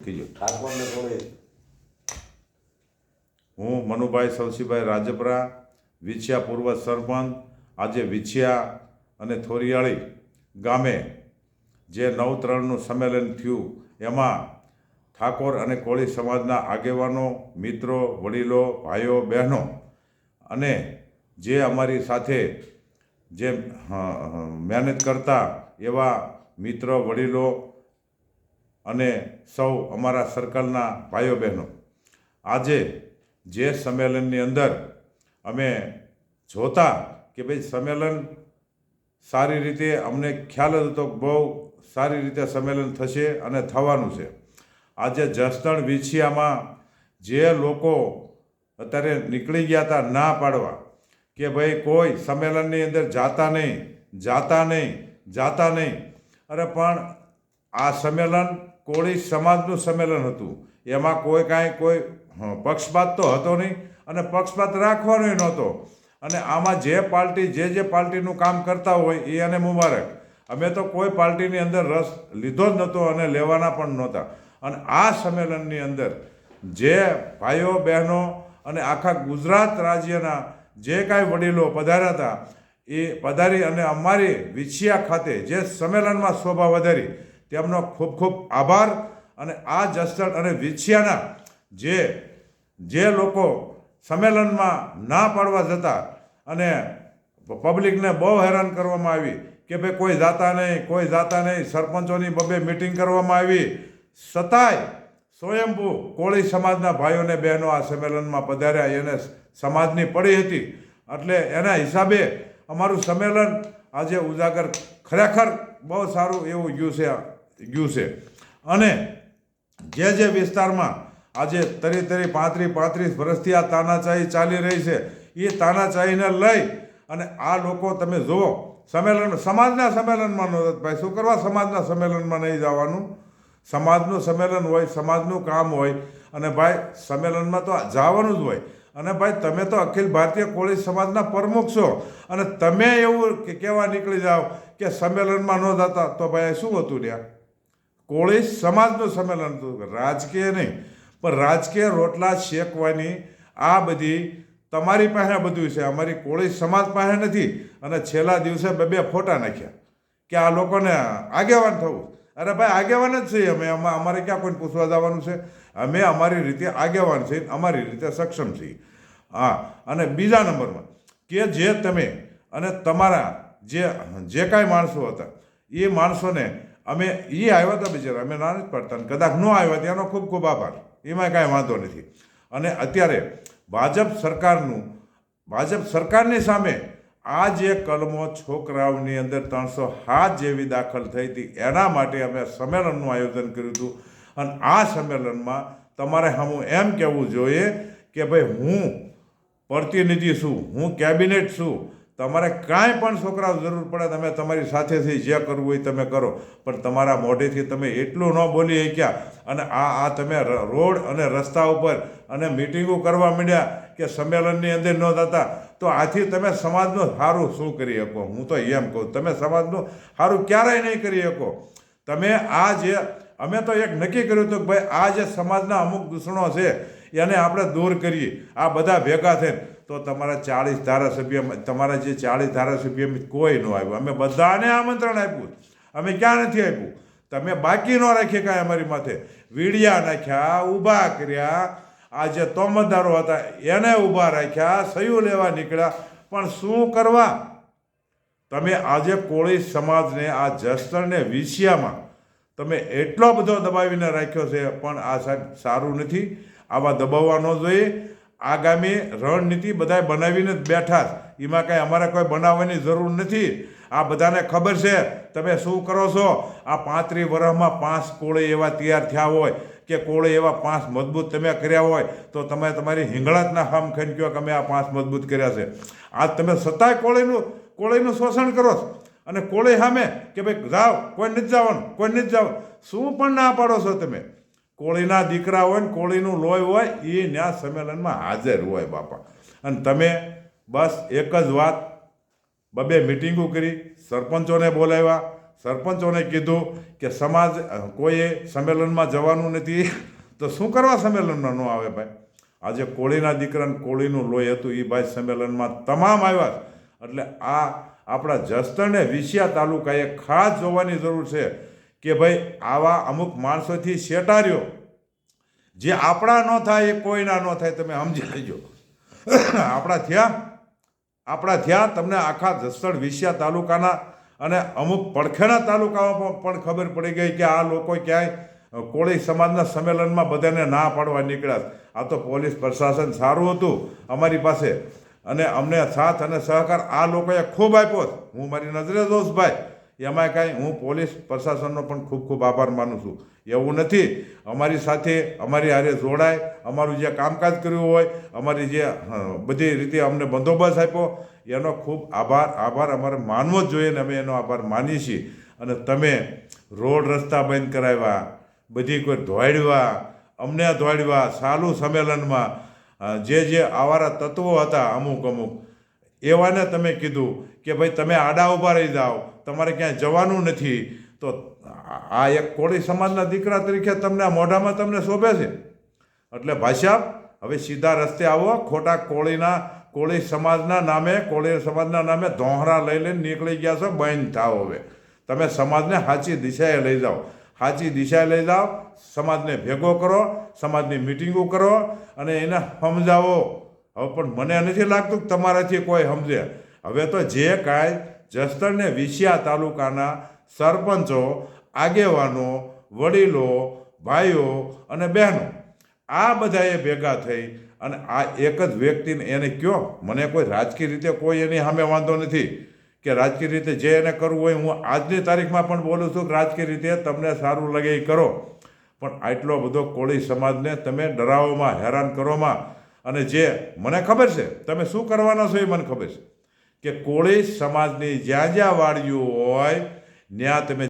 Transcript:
ઠાકોરને થોડી હું મનુભાઈ સવસીભાઈ રાજપરા, વિછિયા પૂર્વ સરપંચ. આજે વિછિયા અને થોરિયાળી ગામે જે 9/3નું સંમેલન થયું એમાં ઠાકોર અને કોળી સમાજના આગેવાનો, મિત્રો, વડીલો, ભાઈઓ, બહેનો અને જે અમારી સાથે જે મહેનત કરતા એવા મિત્ર, વડીલો અને સૌ અમારા સર્કલના ભાઈઓ બહેનો, આજે જે સંમેલનની અંદર અમે જોતા કે ભાઈ સંમેલન સારી રીતે અમને ખ્યાલ હતો કે બહુ સારી રીતે સંમેલન થશે અને થવાનું છે. આજે જસદણ વિછિયામાં જે લોકો અત્યારે નીકળી ગયા હતા ના પાડવા કે ભાઈ કોઈ સંમેલનની અંદર જાતા નહીં. અરે પણ આ સંમેલન કોળી સમાજનું સંમેલન હતું. એમાં કોઈ પક્ષપાત તો હતો નહીં અને પક્ષપાત રાખવાનો નહોતો. અને આમાં જે પાર્ટીનું કામ કરતા હોય એ એને મુબારક. અમે તો કોઈ પાર્ટીની અંદર રસ લીધો જ નહોતો અને લેવાના પણ નહોતા. અને આ સંમેલનની અંદર જે ભાઈઓ, બહેનો અને આખા ગુજરાત રાજ્યના જે કાંઈ વડીલો પધાર્યા હતા એ પધારી અને અમારી વિછિયા ખાતે જે સંમેલનમાં શોભા વધારી તેમનો ખૂબ ખૂબ આભાર. અને આ જસદણ અને વિછિયાના જે લોકો સંમેલનમાં ના પાડવા જતા અને પબ્લિકને બહુ હેરાન કરવામાં આવી કે ભાઈ કોઈ જાતા નહીં, સરપંચોની બબે મિટિંગ કરવામાં આવી, છતાંય સ્વયંભૂ કોળી સમાજના ભાઈઓને બહેનો આ સંમેલનમાં પધાર્યા. એને સમાજની પડી હતી એટલે એના હિસાબે અમારું સંમેલન આજે ઉજાગર ખરેખર બહુ સારું એવું ગયું છે. અને જે વિસ્તારમાં આજે 35 વર્ષથી આ તાનાશાહી ચાલી રહી છે એ તાનાશાહીને લઈ અને આ લોકો તમે જુઓ સમાજના સંમેલનમાં ભાઈ શું કરવા સમાજના સંમેલનમાં નહીં જવાનું? સમાજનું સંમેલન હોય, સમાજનું કામ હોય અને ભાઈ સંમેલનમાં તો જવાનું જ હોય. અને ભાઈ તમે તો અખિલ ભારતીય કોળી સમાજના પ્રમુખ છો અને તમે એવું કહેવા નીકળી જાઓ કે સંમેલનમાં ન જતા તો ભાઈ શું હતું ત્યાં? કોળી સમાજનું સંમેલન હતું, રાજકીય નહીં. પણ રાજકીય રોટલા શેકવાની આ બધી તમારી પાસે બધું છે, અમારી કોળી સમાજ પાસે નથી. અને છેલ્લા દિવસે બે ફોટા નાખ્યા કે આ લોકોને આગેવાન થવું. અરે ભાઈ આગેવાન જ છીએ અમે, અમારે ક્યાં કોઈને પૂછવા જવાનું છે? અમે અમારી રીતે આગેવાન છીએ, અમારી રીતે સક્ષમ છીએ. અને બીજા નંબરમાં કે જે તમે અને તમારા જે કાંઈ માણસો હતા એ માણસોને અમે આવ્યા હતા બિચારા, અમે ના નથી પડતા. કદાચ ન આવ્યા તેનો ખૂબ ખૂબ આભાર, એમાં કાંઈ વાંધો નથી. અને અત્યારે ભાજપ સરકારની સામે આ જે કલમો છોકરાઓની અંદર 307 જેવી દાખલ થઈ હતી એના માટે અમે સંમેલનનું આયોજન કર્યું હતું. અને આ સંમેલનમાં તમારે હું એમ કહેવું જોઈએ કે ભાઈ હું પ્રતિનિધિ છું, હું કેબિનેટ છું. તમારે કાંઈ પણ છોકરાઓ જરૂર પડે તમે તમારી સાથેથી જે કરવું હોય તમે કરો, પણ તમારા મોઢેથી તમે એટલું ન બોલી શક્યા અને આ તમે રોડ અને રસ્તા ઉપર અને મિટિંગો કરવા માંડ્યા કે સંમેલનની અંદર ન થતા, તો આથી તમે સમાજનું સારું શું કરી શકો? હું તો એમ કહું તમે સમાજનું સારું ક્યારેય નહીં કરી શકો. તમે અમે તો એક નક્કી કર્યું હતું કે ભાઈ આ જે સમાજના અમુક દૂષણો છે એને આપણે દૂર કરીએ. આ બધા ભેગા થઈને તો તમારા 40 ધારાસભ્ય, તમારા જે 40 ધારાસભ્ય કોઈ ન આવ્યું. અમે બધાને આમંત્રણ આપ્યું, અમે ક્યાં નથી આપ્યું? તમે બાકી ન રાખીએ કાંઈ અમારી માથે. વીડિયા નાખ્યા, ઊભા કર્યા, આ જે તોમતદારો હતા એને ઊભા રાખ્યા, સહી લેવા નીકળ્યા. પણ શું કરવા? તમે આજે કોળી સમાજને આ જસદણ ને વિછિયામાં તમે એટલો બધો દબાવીને રાખ્યો છે. પણ આ સાહેબ સારું નથી, આવા દબાવવા ન જોઈએ. આગામી રણનીતિ બધાએ બનાવીને જ બેઠા, એમાં કાંઈ અમારે કોઈ બનાવવાની જરૂર નથી. આ બધાને ખબર છે તમે શું કરો છો. આ 35 વર્ષમાં 5 કોળી એવા તૈયાર થયા હોય કે કોળી એવા 5 મજબૂત તમે કર્યા હોય તો તમે તમારી હિંગળાતના હામ ખાઈને કહો કે અમે આ 5 મજબૂત કર્યા છે. આજ તમે સતાય કોળીનું શોષણ કરો છો. અને કોળી સામે કે ભાઈ જાઓ, કોઈ નથી જવાનું. શું પણ ના પાડો છો તમે? કોળીના દીકરા હોય ને કોળીનું લોહી હોય એ ન્યા સંમેલનમાં હાજર હોય બાપા. અને તમે બસ એક જ વાત, 2 મિટિંગો કરી, સરપંચોને બોલાવ્યા, સરપંચોને કીધું કે સમાજ કોઈએ સંમેલનમાં જવાનું નથી, તો શું કરવા સંમેલનમાં ન આવે ભાઈ? આજે કોળીના દીકરાને કોળીનું લોહી હતું, એ ભાઈ સંમેલનમાં તમામ આવ્યા. એટલે આ આપણા જસદણ ને વિસિયા તાલુકાએ ખાસ જોવાની જરૂર છે કે ભાઈ આવા અમુક માણસોથી શેટાર્યો જે આપણા ન થાય એ કોઈના ન થાય. તમે સમજી લેજો. આપણા થયા તમને આખા જસદણ વિસિયા તાલુકાના અને અમુક પડખેના તાલુકામાં પણ ખબર પડી ગઈ કે આ લોકો ક્યાંય કોળી સમાજના સંમેલનમાં બધાને ના પાડવા નીકળ્યા. આ તો પોલીસ પ્રશાસન સારું હતું અમારી પાસે, અને અમને સાથ અને સહકાર આ લોકોએ ખૂબ આપ્યો. હું મારી નજરે જોઉં ભાઈ, એમાં કાંઈ હું પોલીસ પ્રશાસનનો પણ ખૂબ ખૂબ આભાર માનું છું. એવું નથી, અમારી સાથે અમારી હારે જોડાય, અમારું જે કામકાજ કર્યું હોય, અમારી જે બધી રીતે અમને બંદોબસ્ત આપ્યો, એનો ખૂબ આભાર અમારે માનવો જ જોઈએ, ને અમે એનો આભાર માનીએ છીએ. અને તમે રોડ રસ્તા બંધ કરાવ્યા, બધી કોઈ દોડવા, અમને દોડવા, સાલું સંમેલનમાં જે આવારા તત્વો હતા અમુક એવાને તમે કીધું કે ભાઈ તમે આડા ઊભા રહી જાઓ, તમારે ક્યાંય જવાનું નથી. તો આ એક કોળી સમાજના દીકરા તરીકે તમને આ મોઢામાં તમને શોભે છે? એટલે ભાઈ હવે સીધા રસ્તે આવો. ખોટા કોળી સમાજના નામે ધોહરા લઈને નીકળી ગયા છો, બંધ થાઓ. હવે તમે સમાજને સાચી દિશાએ લઈ જાઓ, સમાજને ભેગો કરો, સમાજની મિટિંગો કરો અને એને સમજાવો. હવે પણ મને નથી લાગતું કે તમારાથી કોઈ સમજે. હવે તો જે કાંઈ જસદણ ને વિસિયા તાલુકાના સરપંચો, આગેવાનો, વડીલો, ભાઈઓ અને બહેનો આ બધાએ ભેગા થઈ અને આ એક જ વ્યક્તિને એને કયો, મને કોઈ રાજકીય રીતે કોઈ એની સામે વાંધો નથી કે રાજકીય રીતે જે એને કરવું હોય, હું આજની તારીખમાં પણ બોલું છું કે રાજકીય રીતે તમને સારું લાગે એ કરો, પણ આટલો બધો કોળી સમાજને તમે ડરાવોમાં, હેરાન કરોમાં, અને જે મને ખબર છે તમે શું કરવાના છો એ મને ખબર છે કે કોળી સમાજની જ્યાં વાડીઓ હોય ત્યાં તમે